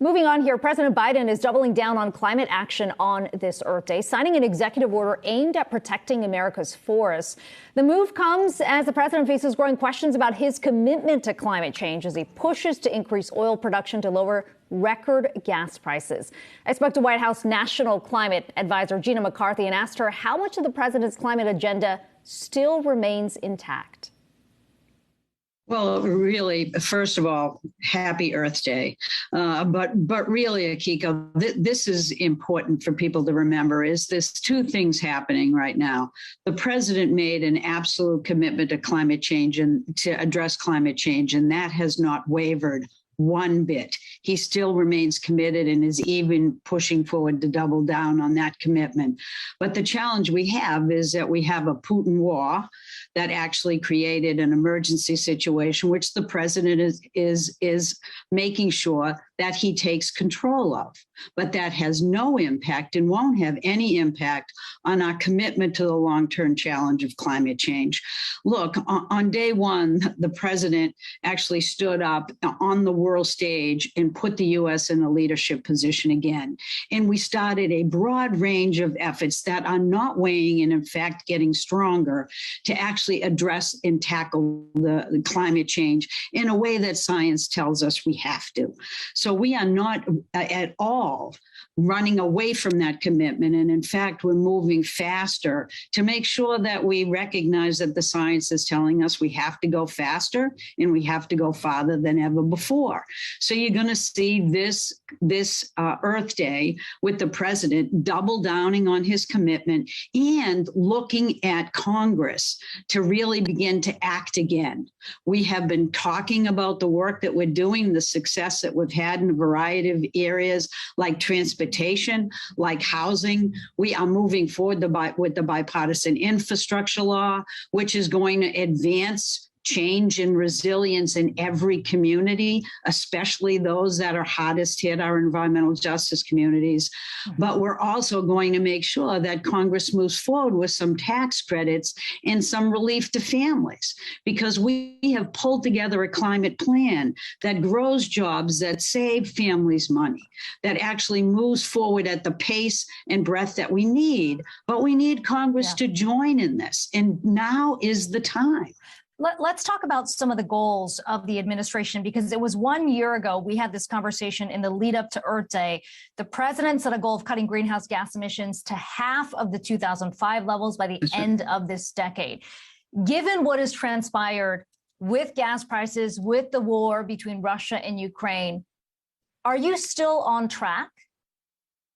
Moving on here, President Biden is doubling down on climate action on this Earth Day, signing an executive order aimed at protecting America's forests. The move comes as the president faces growing questions about his commitment to climate change as he pushes to increase oil production to lower record gas prices. I spoke to White House National Climate Advisor Gina McCarthy and asked her how much of the president's climate agenda still remains intact. Well, really, first of all, happy Earth Day. But really, Akiko, this is important for people to remember is there's two things happening right now. The president made an absolute commitment to climate change and to address climate change, and that has not wavered one bit. He still remains committed and is even pushing forward to double down on that commitment. But the challenge we have is that we have a Putin war that actually created an emergency situation, which the president is making sure that he takes control of. But that has no impact and won't have any impact on our commitment to the long-term challenge of climate change. Look, on day one, the president actually stood up on the world stage and put the U.S. in a leadership position again. And we started a broad range of efforts that are not waning and, in fact, getting stronger to actually address and tackle the climate change in a way that science tells us we have to. So we are not at all running away from that commitment. And in fact, we're moving faster to make sure that we recognize that the science is telling us we have to go faster and we have to go farther than ever before. So you're going to see this Earth Day with the president double downing on his commitment and looking at Congress to really begin to act again. We have been talking about the work that we're doing, the success that we've had in a variety of areas like transportation, like housing. We are moving forward with the bipartisan infrastructure law, which is going to advance change and resilience in every community, especially those that are hardest hit, our environmental justice communities. But we're also going to make sure that Congress moves forward with some tax credits and some relief to families, because we have pulled together a climate plan that grows jobs, that save families money, that actually moves forward at the pace and breadth that we need. But we need Congress to join in this. And now is the time. Let's talk about some of the goals of the administration, because it was 1 year ago we had this conversation in the lead up to Earth Day. The president set a goal of cutting greenhouse gas emissions to half of the 2005 levels by the end of this decade. Given what has transpired with gas prices, with the war between Russia and Ukraine, are you still on track?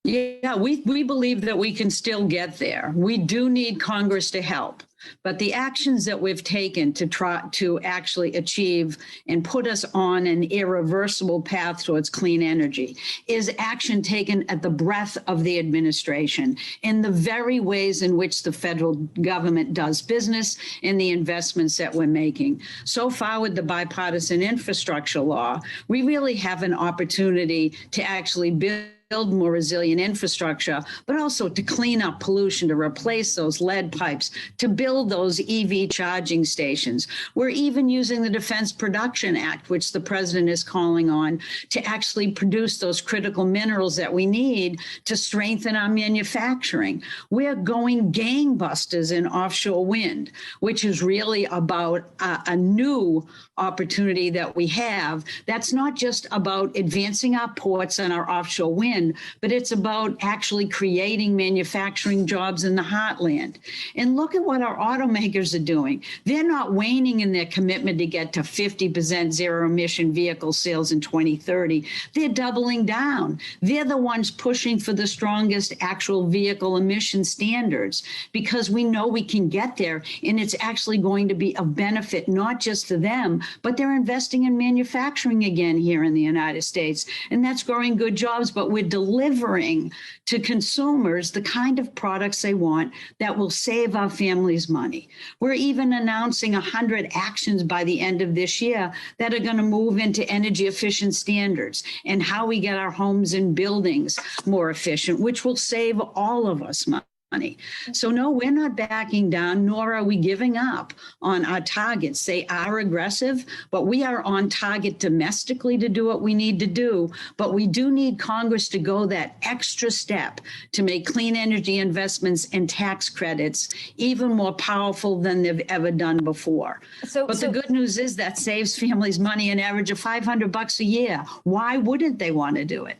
Yeah, we believe that we can still get there. We do need Congress to help. But the actions that we've taken to try to actually achieve and put us on an irreversible path towards clean energy is action taken at the breadth of the administration in the very ways in which the federal government does business and the investments that we're making. So far with the bipartisan infrastructure law, we really have an opportunity to actually build more resilient infrastructure, but also to clean up pollution, to replace those lead pipes, to build those EV charging stations. We're even using the Defense Production Act, which the president is calling on, to actually produce those critical minerals that we need to strengthen our manufacturing. We're going gangbusters in offshore wind, which is really about a new opportunity that we have. That's not just about advancing our ports and our offshore wind, but it's about actually creating manufacturing jobs in the heartland. And look at what our automakers are doing. They're not waning in their commitment to get to 50% zero emission vehicle sales in 2030. They're doubling down. They're the ones pushing for the strongest actual vehicle emission standards, because we know we can get there, and it's actually going to be of benefit not just to them, but they're investing in manufacturing again here in the United States. And that's growing good jobs, but we're delivering to consumers the kind of products they want that will save our families money. We're even announcing 100 actions by the end of this year that are going to move into energy efficient standards and how we get our homes and buildings more efficient, which will save all of us money. money. So no, we're not backing down, nor are we giving up on our targets. They are aggressive, but we are on target domestically to do what we need to do. But we do need Congress to go that extra step to make clean energy investments and tax credits even more powerful than they've ever done before. But the good news is that saves families money, an average of $500 a year. Why wouldn't they want to do it?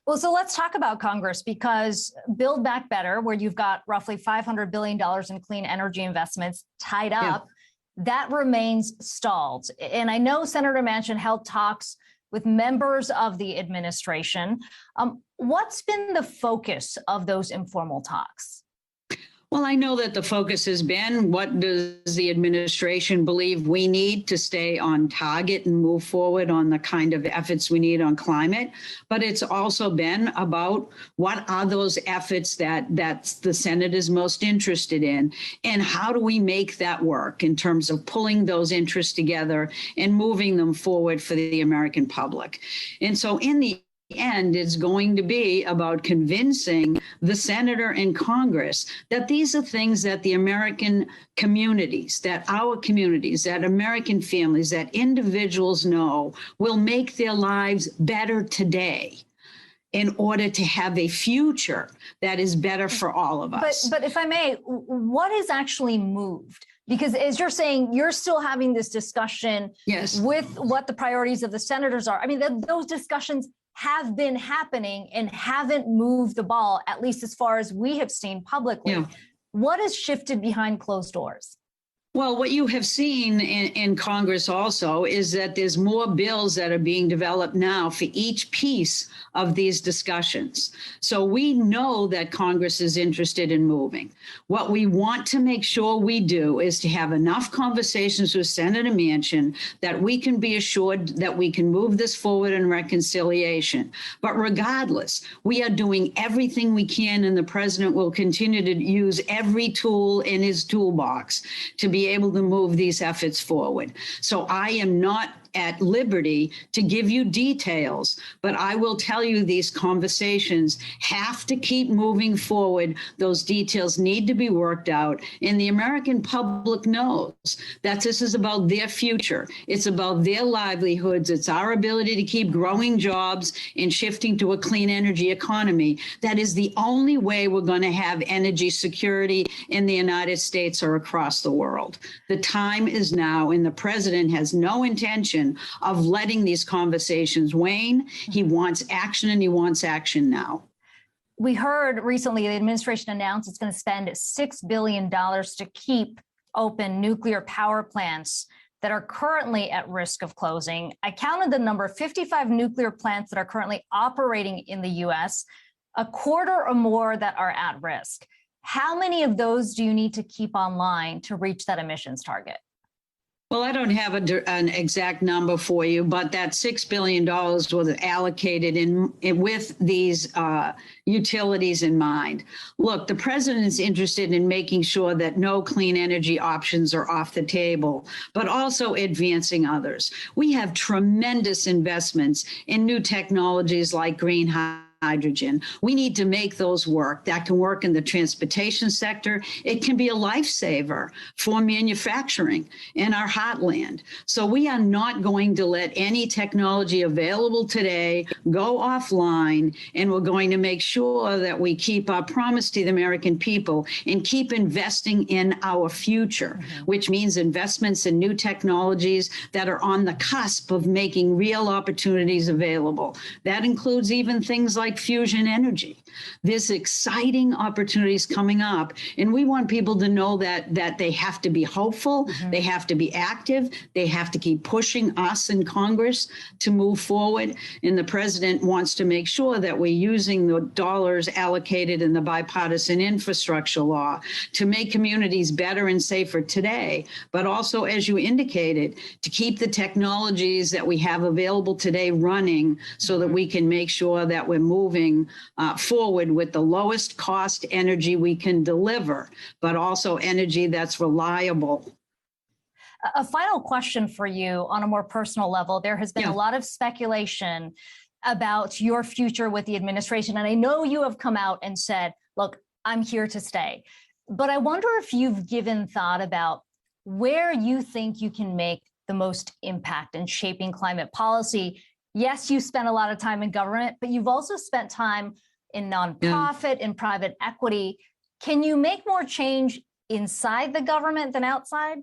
Well, so let's talk about Congress, because Build Back Better, where you've got roughly $500 billion in clean energy investments tied up, that remains stalled. And I know Senator Manchin held talks with members of the administration. What's been the focus of those informal talks? Well, I know that the focus has been, what does the administration believe we need to stay on target and move forward on the kind of efforts we need on climate? But it's also been about what are those efforts that the Senate is most interested in, and how do we make that work in terms of pulling those interests together and moving them forward for the American public. And so in the end, it's going to be about convincing the senator and Congress that these are things that the American communities, that our communities, that American families, that individuals know will make their lives better today in order to have a future that is better for all of us. But if I may, what is actually moved? Because as you're saying, you're still having this discussion with what the priorities of the senators are. I mean, those discussions have been happening and haven't moved the ball, at least as far as we have seen publicly. What has shifted behind closed doors? Well, what you have seen in Congress also is that there's more bills that are being developed now for each piece of these discussions. So we know that Congress is interested in moving. What we want to make sure we do is to have enough conversations with Senator Manchin that we can be assured that we can move this forward in reconciliation. But regardless, we are doing everything we can, and the president will continue to use every tool in his toolbox to be able to move these efforts forward. So I am not at liberty to give you details, but I will tell you these conversations have to keep moving forward. Those details need to be worked out. And the American public knows that this is about their future. It's about their livelihoods. It's our ability to keep growing jobs and shifting to a clean energy economy. That is the only way we're going to have energy security in the United States or across the world. The time is now, and the president has no intention of letting these conversations wane. He wants action, and he wants action now. We heard recently the administration announced it's going to spend $6 billion to keep open nuclear power plants that are currently at risk of closing. I counted the number, 55 nuclear plants that are currently operating in the U.S., a quarter or more that are at risk. How many of those do you need to keep online to reach that emissions target? Well, I don't have an exact number for you, but that $6 billion was allocated with these utilities in mind. Look, the president is interested in making sure that no clean energy options are off the table, but also advancing others. We have tremendous investments in new technologies like green hydrogen. We need to make those work. That can work in the transportation sector. It can be a lifesaver for manufacturing in our heartland. So we are not going to let any technology available today go offline, and we're going to make sure that we keep our promise to the American people and keep investing in our future, which means investments in new technologies that are on the cusp of making real opportunities available. That includes even things like fusion energy. There's exciting opportunities coming up, and we want people to know that they have to be hopeful, they have to be active, they have to keep pushing us in Congress to move forward. And the president wants to make sure that we're using the dollars allocated in the bipartisan infrastructure law to make communities better and safer today, but also, as you indicated, to keep the technologies that we have available today running so that we can make sure that we're moving forward with the lowest cost energy we can deliver, but also energy that's reliable. A final question for you on a more personal level. There has been a lot of speculation about your future with the administration. And I know you have come out and said, look, I'm here to stay. But I wonder if you've given thought about where you think you can make the most impact in shaping climate policy. Yes, you spent a lot of time in government, but you've also spent time in nonprofit, in private equity. Can you make more change inside the government than outside?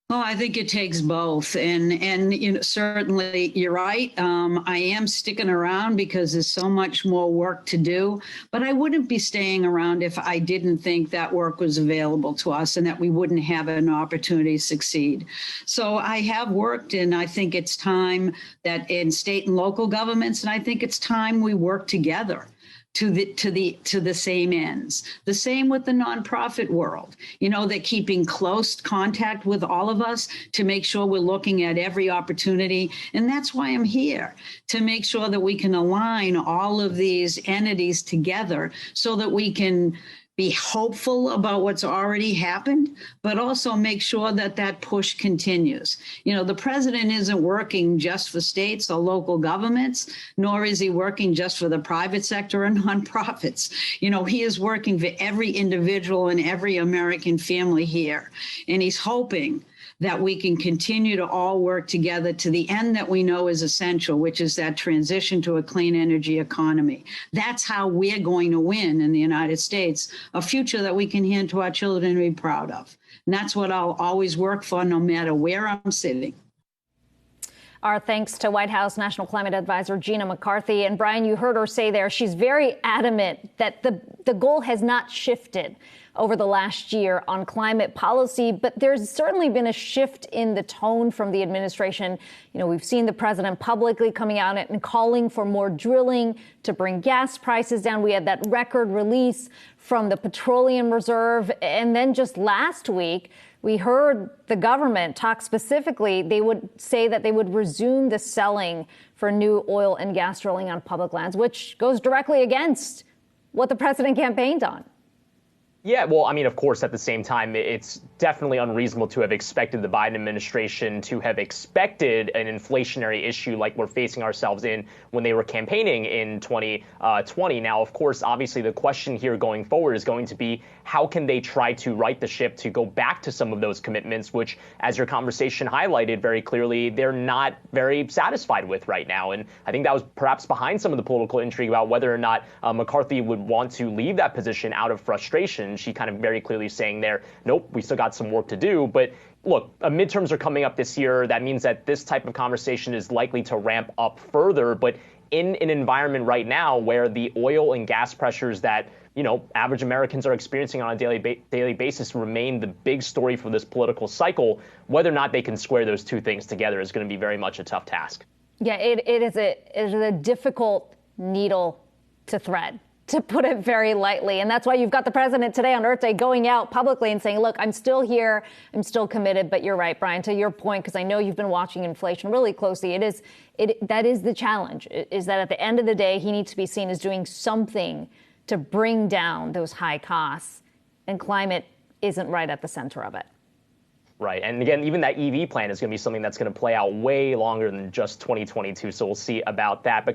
Oh, I think it takes both, and you know, certainly you're right. I am sticking around because there's so much more work to do, but I wouldn't be staying around if I didn't think that work was available to us and that we wouldn't have an opportunity to succeed. So I have worked, and I think it's time that in state and local governments, and I think it's time we work together to the same ends. The same with the nonprofit world. You know, they're keeping close contact with all of us to make sure we're looking at every opportunity. And that's why I'm here, to make sure that we can align all of these entities together so that we can be hopeful about what's already happened, but also make sure that that push continues. You know, the president isn't working just for states or local governments, nor is he working just for the private sector and nonprofits. You know, he is working for every individual and every American family here. And he's hoping that we can continue to all work together to the end that we know is essential, which is that transition to a clean energy economy. That's how we're going to win in the United States, a future that we can hand to our children and be proud of. And that's what I'll always work for, no matter where I'm sitting. Our thanks to White House National Climate Advisor Gina McCarthy. And Brian, you heard her say there, she's very adamant that the goal has not shifted over the last year on climate policy, but there's certainly been a shift in the tone from the administration. You know, we've seen the president publicly coming out and calling for more drilling to bring gas prices down. We had that record release from the Petroleum Reserve. And then just last week, we heard the government talk specifically. They would say that they would resume the selling for new oil and gas drilling on public lands, which goes directly against what the president campaigned on. Yeah, well, I mean, of course, at the same time, it's definitely unreasonable to have expected the Biden administration to have expected an inflationary issue like we're facing ourselves in when they were campaigning in 2020. Now, of course, obviously, the question here going forward is going to be how can they try to right the ship to go back to some of those commitments, which, as your conversation highlighted very clearly, they're not very satisfied with right now. And I think that was perhaps behind some of the political intrigue about whether or not McCarthy would want to leave that position out of frustration. She kind of very clearly saying there, nope, we still got some work to do. But look, midterms are coming up this year. That means that this type of conversation is likely to ramp up further. But in an environment right now where the oil and gas pressures that, you know, average Americans are experiencing on a daily basis remain the big story for this political cycle, whether or not they can square those two things together is going to be very much a tough task. Yeah, it is a difficult needle to thread, to put it very lightly. And that's why you've got the president today on Earth Day going out publicly and saying, look, I'm still here. I'm still committed. But you're right, Brian, to your point, because I know you've been watching inflation really closely. That is the challenge, is that at the end of the day, he needs to be seen as doing something to bring down those high costs. And climate isn't right at the center of it. Right. And again, even that EV plan is going to be something that's going to play out way longer than just 2022. So we'll see about that. But